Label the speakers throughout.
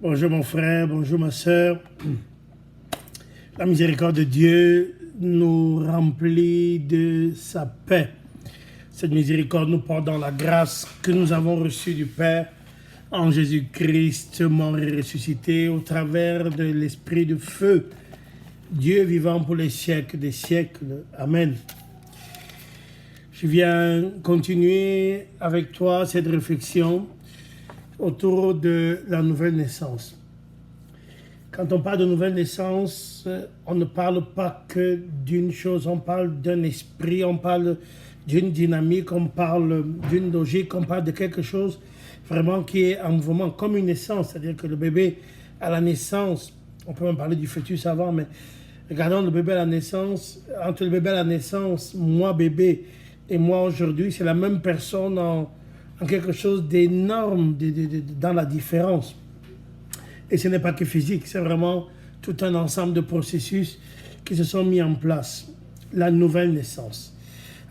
Speaker 1: Bonjour mon frère, bonjour ma soeur. La miséricorde de Dieu nous remplit de sa paix. Cette miséricorde nous porte dans la grâce que nous avons reçue du Père en Jésus-Christ, mort et ressuscité au travers de l'Esprit de feu. Dieu vivant pour les siècles des siècles. Amen. Je viens continuer avec toi cette réflexion autour de la nouvelle naissance. Quand on parle de nouvelle naissance, on ne parle pas que d'une chose, on parle d'un esprit, on parle d'une dynamique, on parle d'une logique, on parle de quelque chose vraiment qui est en mouvement, comme une naissance, c'est-à-dire que le bébé à la naissance, on peut même parler du fœtus avant, mais regardons le bébé à la naissance, entre le bébé à la naissance, moi bébé et moi aujourd'hui, c'est la même personne en quelque chose d'énorme dans la différence. Et ce n'est pas que physique, c'est vraiment tout un ensemble de processus qui se sont mis en place. La nouvelle naissance.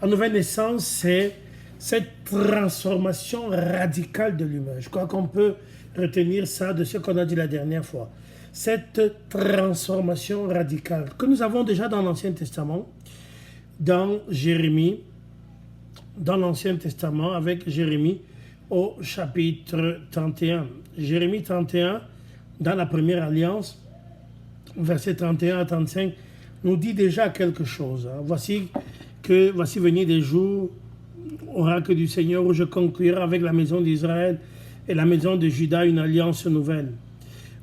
Speaker 1: La nouvelle naissance, c'est cette transformation radicale de l'humain. Je crois qu'on peut retenir ça de ce qu'on a dit la dernière fois. Cette transformation radicale que nous avons déjà dans l'Ancien Testament, dans Jérémie, dans l'Ancien Testament avec Jérémie au chapitre 31. Jérémie 31, dans la première alliance, versets 31 à 35, nous dit déjà quelque chose. Voici venir des jours, oracle du Seigneur, où je conclurai avec la maison d'Israël et la maison de Juda une alliance nouvelle.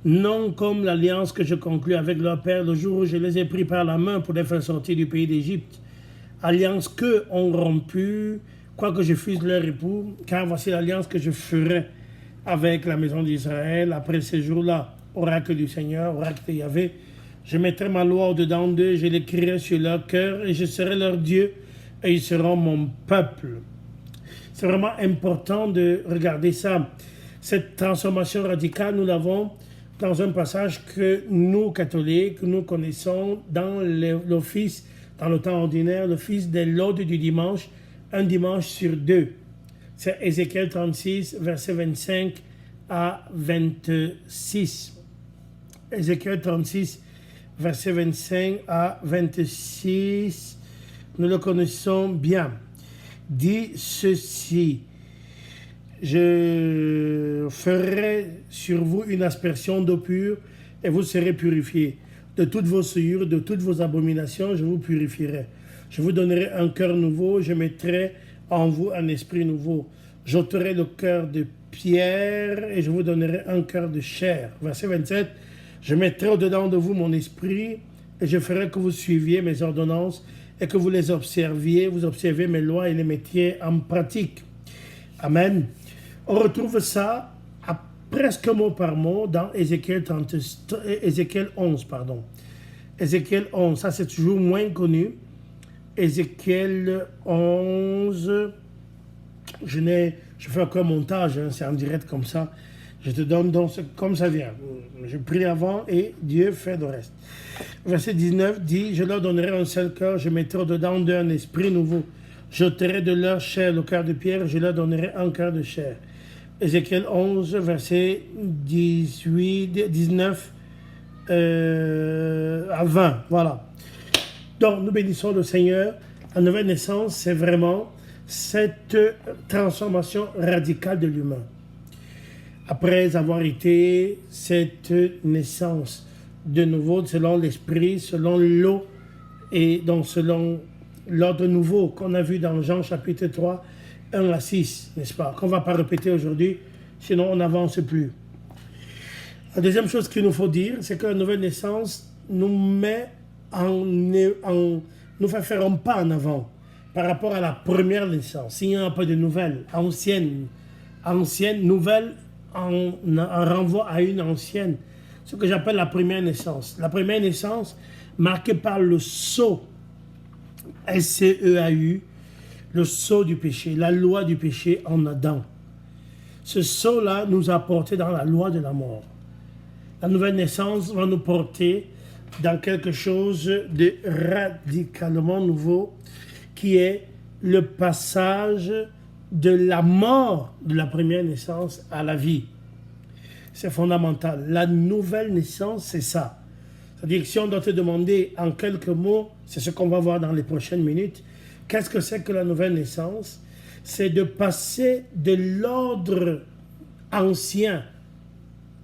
Speaker 1: Non comme l'alliance que je conclus avec leur père le jour où je les ai pris par la main pour les faire sortir du pays d'Égypte. Alliance qu'eux ont rompue, quoique je fusse leur époux, car voici l'alliance que je ferai avec la maison d'Israël après ces jours-là. Oracle du Seigneur, oracle de Yahvé, je mettrai ma loi au-dedans d'eux, je l'écrirai sur leur cœur, et je serai leur Dieu, et ils seront mon peuple. C'est vraiment important de regarder ça. Cette transformation radicale, nous l'avons dans un passage que nous, catholiques, nous connaissons dans l'office, dans le temps ordinaire, l'office de l'ordre du dimanche, un dimanche sur deux. C'est Ézéchiel 36, versets 25 à 26. Ézéchiel 36, versets 25 à 26, nous le connaissons bien. Dit ceci: je ferai sur vous une aspersion d'eau pure et vous serez purifiés. De toutes vos souillures, de toutes vos abominations, je vous purifierai. Je vous donnerai un cœur nouveau, je mettrai en vous un esprit nouveau. J'ôterai le cœur de pierre et je vous donnerai un cœur de chair. Verset 27, je mettrai au-dedans de vous mon esprit et je ferai que vous suiviez mes ordonnances et que vous les observiez, vous observez mes lois et les mettiez en pratique. Amen. On retrouve ça presque mot par mot dans Ézéchiel 11. Ézéchiel 11, ça c'est toujours moins connu. Ézéchiel 11, je fais encore un montage, c'est en direct comme ça. Je te donne donc comme ça vient. Je prie avant et Dieu fait le reste. Verset 19 dit: je leur donnerai un seul cœur, je mettrai dedans d'eux un esprit nouveau. J'ôterai de leur chair le cœur de pierre, je leur donnerai un cœur de chair. Ézéchiel 11, verset 19 à 20. Voilà. Donc, nous bénissons le Seigneur. La nouvelle naissance, c'est vraiment cette transformation radicale de l'humain. Après avoir été cette naissance de nouveau, selon l'esprit, selon l'eau, et donc selon l'ordre nouveau qu'on a vu dans Jean chapitre 3, 1 à 6, n'est-ce pas? Qu'on ne va pas répéter aujourd'hui, sinon on n'avance plus. La deuxième chose qu'il nous faut dire, c'est que la nouvelle naissance nous met nous fait faire un pas en avant par rapport à la première naissance. Il n'y a pas de nouvelle, ancienne, nouvelle en renvoie à une ancienne, ce que j'appelle la première naissance. La première naissance marquée par le sceau, S-C-E-A-U, le sceau du péché, la loi du péché en Adam. Ce sceau-là nous a porté dans la loi de la mort. La nouvelle naissance va nous porter dans quelque chose de radicalement nouveau, qui est le passage de la mort de la première naissance à la vie. c'est fondamental. La nouvelle naissance, c'est ça. C'est-à-dire que si on doit te demander en quelques mots, c'est ce qu'on va voir dans les prochaines minutes, qu'est-ce que c'est que la nouvelle naissance? C'est de passer de l'ordre ancien,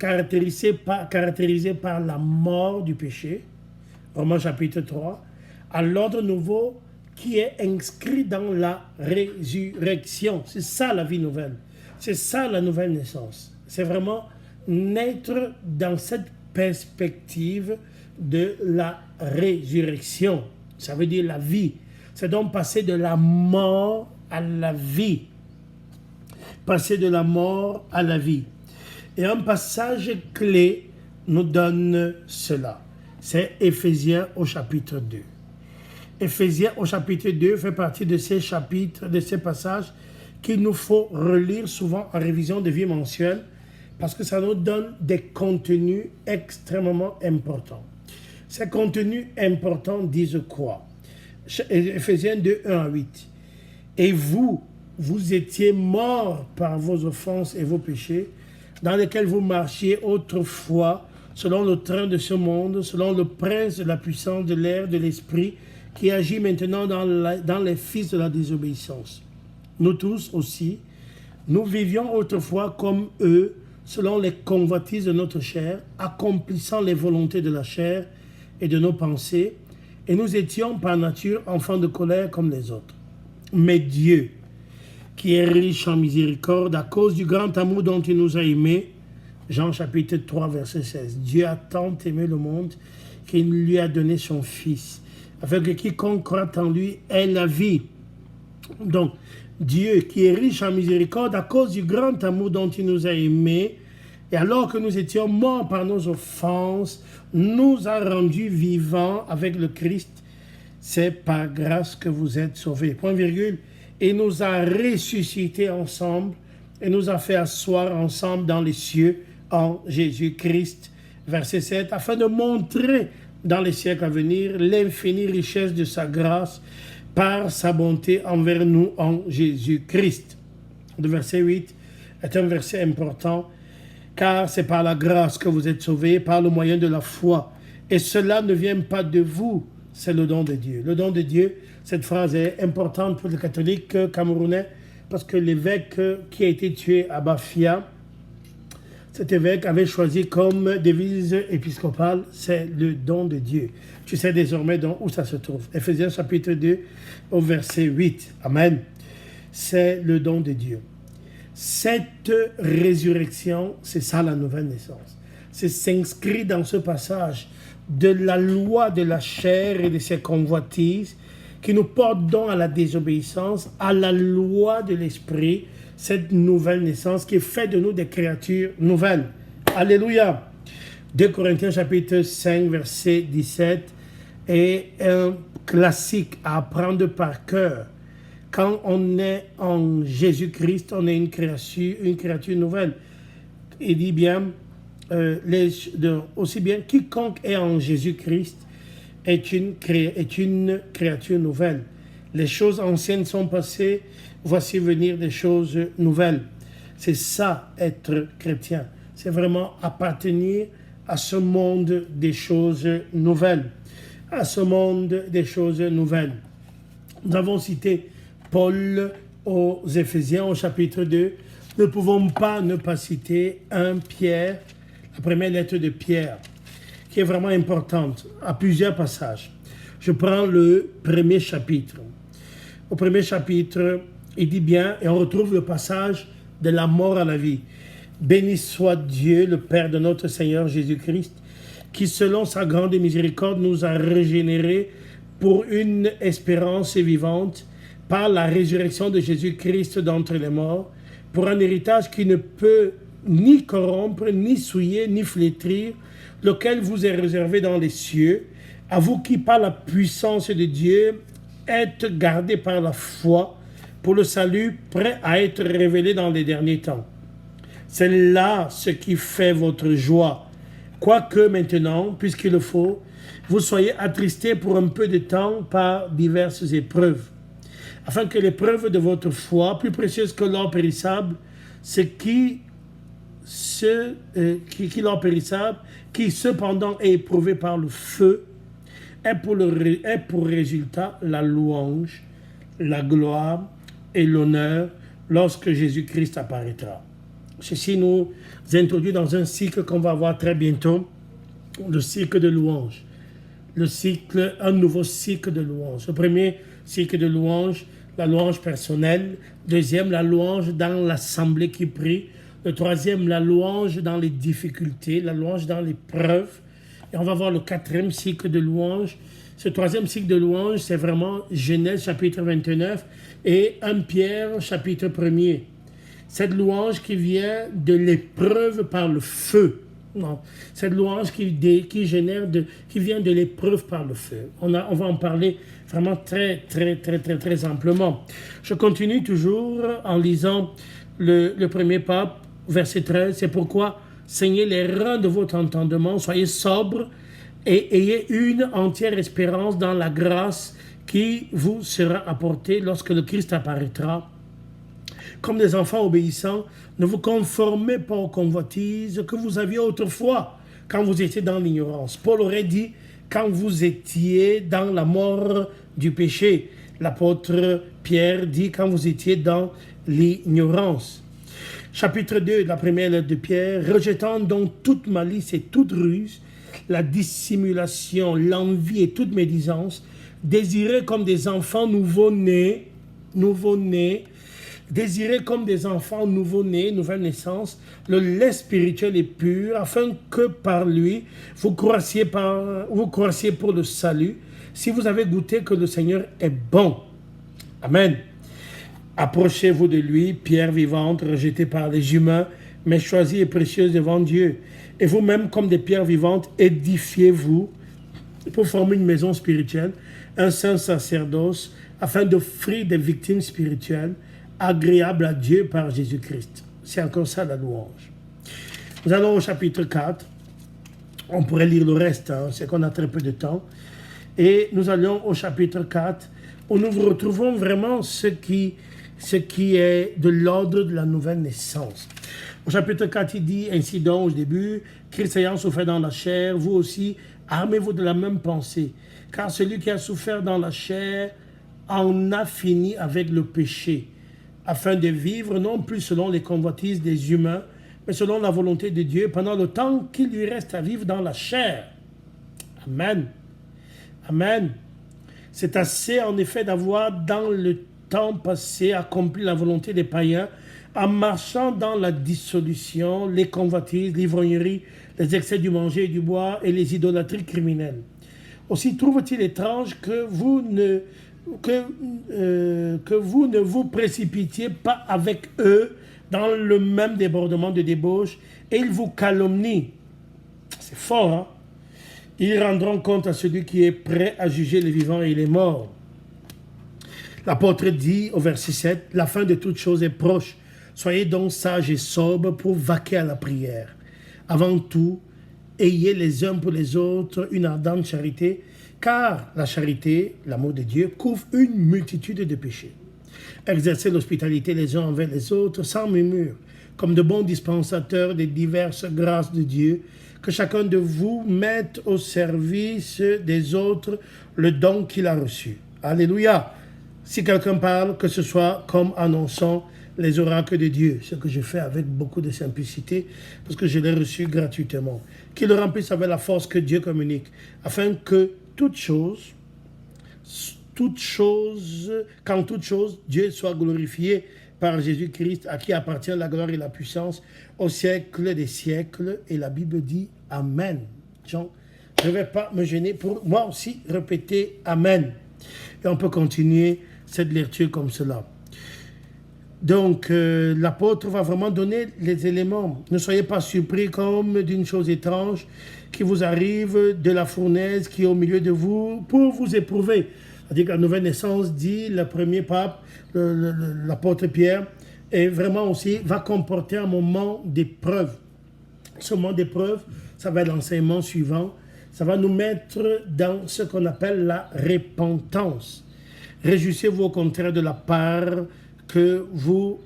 Speaker 1: caractérisé par la mort du péché, Romains chapitre 3, à l'ordre nouveau qui est inscrit dans la résurrection. C'est ça la vie nouvelle. C'est ça la nouvelle naissance. C'est vraiment naître dans cette perspective de la résurrection. Ça veut dire la vie. C'est donc passer de la mort à la vie. Passer de la mort à la vie. Et un passage clé nous donne cela. C'est Éphésiens au chapitre 2. Éphésiens au chapitre 2 fait partie de ces chapitres, de ces passages qu'il nous faut relire souvent en révision de vie mensuelle parce que ça nous donne des contenus extrêmement importants. Ces contenus importants disent quoi? Éphésiens 2, 1 à 8. Et vous étiez morts par vos offenses et vos péchés, dans lesquels vous marchiez autrefois, selon le train de ce monde, selon le prince de la puissance de l'air, de l'esprit, qui agit maintenant dans les fils de la désobéissance. Nous tous aussi, nous vivions autrefois comme eux, selon les convoitises de notre chair, accomplissant les volontés de la chair et de nos pensées, et nous étions par nature enfants de colère comme les autres. Mais Dieu, qui est riche en miséricorde, à cause du grand amour dont il nous a aimés, Jean chapitre 3, verset 16, Dieu a tant aimé le monde qu'il lui a donné son Fils, afin que quiconque croit en lui ait la vie. Donc, Dieu qui est riche en miséricorde, à cause du grand amour dont il nous a aimés, et alors que nous étions morts par nos offenses, nous a rendus vivants avec le Christ. C'est par grâce que vous êtes sauvés. Point virgule. Et nous a ressuscités ensemble et nous a fait asseoir ensemble dans les cieux en Jésus-Christ. Verset 7. Afin de montrer dans les siècles à venir l'infinie richesse de sa grâce par sa bonté envers nous en Jésus-Christ. Le verset 8 est un verset important car c'est par la grâce que vous êtes sauvés, par le moyen de la foi. Et cela ne vient pas de vous, c'est le don de Dieu. Le don de Dieu, cette phrase est importante pour les catholiques camerounais parce que l'évêque qui a été tué à Bafia, cet évêque avait choisi comme devise épiscopale, c'est le don de Dieu. Tu sais désormais où ça se trouve. Éphésiens chapitre 2 au verset 8. Amen. C'est le don de Dieu. Cette résurrection, c'est ça la nouvelle naissance. C'est s'inscrit dans ce passage de la loi de la chair et de ses convoitises qui nous porte donc à la désobéissance, à la loi de l'esprit, cette nouvelle naissance qui fait de nous des créatures nouvelles. Alléluia. 2 Corinthiens chapitre 5 verset 17 est un classique à apprendre par cœur. Quand on est en Jésus-Christ, on est une créature nouvelle. Il dit bien, aussi bien, quiconque est en Jésus-Christ est une créature nouvelle. Les choses anciennes sont passées, voici venir des choses nouvelles. C'est ça, être chrétien. C'est vraiment appartenir à ce monde des choses nouvelles. À ce monde des choses nouvelles. Nous avons cité Paul aux Éphésiens au chapitre 2. Nous ne pouvons pas ne pas citer 1 Pierre, la première lettre de Pierre, qui est vraiment importante, à plusieurs passages. Je prends le premier chapitre. Au premier chapitre, il dit bien, et on retrouve le passage de la mort à la vie. Béni soit Dieu, le Père de notre Seigneur Jésus-Christ, qui selon sa grande miséricorde nous a régénérés pour une espérance vivante par la résurrection de Jésus-Christ d'entre les morts, pour un héritage qui ne peut ni corrompre, ni souiller, ni flétrir, lequel vous est réservé dans les cieux, à vous qui, par la puissance de Dieu, êtes gardés par la foi pour le salut prêt à être révélé dans les derniers temps. C'est là ce qui fait votre joie, quoique maintenant, puisqu'il le faut, vous soyez attristés pour un peu de temps par diverses épreuves, afin que l'épreuve de votre foi, plus précieuse que l'or périssable, ce qui qui l'or périssable, qui cependant est éprouvé par le feu, est pour résultat la louange, la gloire et l'honneur lorsque Jésus-Christ apparaîtra. Ceci nous introduit dans un cycle qu'on va voir très bientôt, le cycle de louange. Un nouveau cycle de louange. Le premier cycle de louange, la louange personnelle. Deuxième, la louange dans l'assemblée qui prie. Le troisième, la louange dans les difficultés, la louange dans les preuves. Et on va voir le quatrième cycle de louange. Ce troisième cycle de louange, c'est vraiment Genèse chapitre 29 et 1 Pierre chapitre 1er. Cette louange qui vient de l'épreuve par le feu. Non, cette louange qui vient de l'épreuve par le feu. On va en parler vraiment très amplement. Je continue toujours en lisant le premier pape, verset 13. C'est pourquoi, saignez les reins de votre entendement, soyez sobres et ayez une entière espérance dans la grâce qui vous sera apportée lorsque le Christ apparaîtra. Comme des enfants obéissants, ne vous conformez pas aux convoitises que vous aviez autrefois, quand vous étiez dans l'ignorance. Paul aurait dit, quand vous étiez dans la mort du péché. L'apôtre Pierre dit, quand vous étiez dans l'ignorance. Chapitre 2 de la première lettre de Pierre, rejetant donc toute malice et toute ruse, la dissimulation, l'envie et toute médisance, désirez comme des enfants nouveau-nés, désirez comme des enfants nouveau-nés, nouvelle naissance, le lait spirituel et pur, afin que par lui, vous croissiez pour le salut, si vous avez goûté que le Seigneur est bon. Amen. Approchez-vous de lui, pierre vivante, rejetée par les humains, mais choisie et précieuse devant Dieu. Et vous-même, comme des pierres vivantes, édifiez-vous pour former une maison spirituelle, un saint sacerdoce, afin d'offrir des victimes spirituelles agréables à Dieu par Jésus-Christ. C'est encore ça la louange. Nous allons au chapitre 4. On pourrait lire le reste, c'est qu'on a très peu de temps. Et nous allons au chapitre 4, où nous retrouvons vraiment ce qui est de l'ordre de la nouvelle naissance. Au chapitre 4, il dit ainsi donc au début, Christ ayant souffert dans la chair, vous aussi, armez-vous de la même pensée. Car celui qui a souffert dans la chair en a fini avec le péché, afin de vivre non plus selon les convoitises des humains, mais selon la volonté de Dieu, pendant le temps qu'il lui reste à vivre dans la chair. Amen. Amen. C'est assez en effet d'avoir dans le temps passé accompli la volonté des païens, en marchant dans la dissolution, les convoitises, l'ivrognerie, les excès du manger et du boire et les idolâtries criminelles. Aussi trouve-t-il étrange que vous ne vous précipitiez pas avec eux dans le même débordement de débauche, et ils vous calomnient. C'est fort, hein? Ils rendront compte à celui qui est prêt à juger les vivants et les morts. L'apôtre dit au verset 7, « La fin de toute chose est proche. Soyez donc sages et sobres pour vaquer à la prière. Avant tout, ayez les uns pour les autres une ardente charité, car la charité, l'amour de Dieu, couvre une multitude de péchés. Exercez l'hospitalité les uns envers les autres sans murmure, comme de bons dispensateurs des diverses grâces de Dieu, que chacun de vous mette au service des autres le don qu'il a reçu. » Alléluia. Si quelqu'un parle, que ce soit comme annonçant les oracles de Dieu, ce que je fais avec beaucoup de simplicité, parce que je l'ai reçu gratuitement. Qu'il le remplisse avec la force que Dieu communique, afin que quand toute chose, Dieu soit glorifié par Jésus-Christ, à qui appartient la gloire et la puissance au siècle des siècles. Et la Bible dit Amen. Jean, je ne vais pas me gêner pour moi aussi répéter Amen. Et on peut continuer cette lecture comme cela. Donc, l'apôtre va vraiment donner les éléments. Ne soyez pas surpris comme d'une chose étrange qui vous arrive de la fournaise qui est au milieu de vous pour vous éprouver. C'est-à-dire que la nouvelle naissance, dit le premier pape, l'apôtre Pierre, et vraiment aussi va comporter un moment d'épreuve. Ce moment d'épreuve, ça va être l'enseignement suivant. Ça va nous mettre dans ce qu'on appelle la repentance. Réjouissez-vous au contraire de la part que vous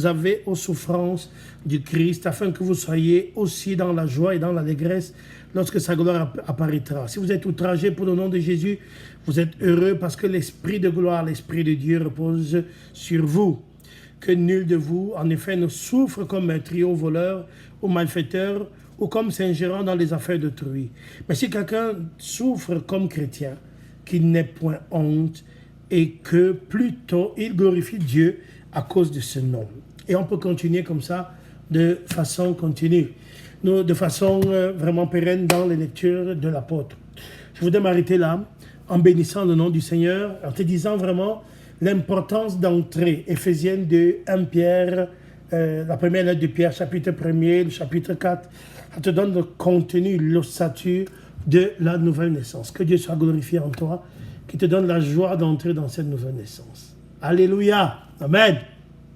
Speaker 1: avez aux souffrances du Christ, afin que vous soyez aussi dans la joie et dans l'allégresse lorsque sa gloire apparaîtra. Si vous êtes outragés pour le nom de Jésus, vous êtes heureux parce que l'Esprit de gloire, l'Esprit de Dieu repose sur vous. Que nul de vous, en effet, ne souffre comme meurtrier ou voleur ou malfaiteur ou comme s'ingérant dans les affaires d'autrui. Mais si quelqu'un souffre comme chrétien, qu'il n'ait point honte et que plutôt il glorifie Dieu à cause de ce nom. Et on peut continuer comme ça de façon continue, de façon vraiment pérenne dans les lectures de l'apôtre. Je voudrais m'arrêter là en bénissant le nom du Seigneur, en te disant vraiment l'importance d'entrer. Éphésienne de 1 Pierre, la première lettre de Pierre, chapitre 1er, le chapitre 4, ça te donne le contenu, l'ossature de la nouvelle naissance. Que Dieu soit glorifié en toi, qui te donne la joie d'entrer dans cette nouvelle naissance. Alléluia. Amen.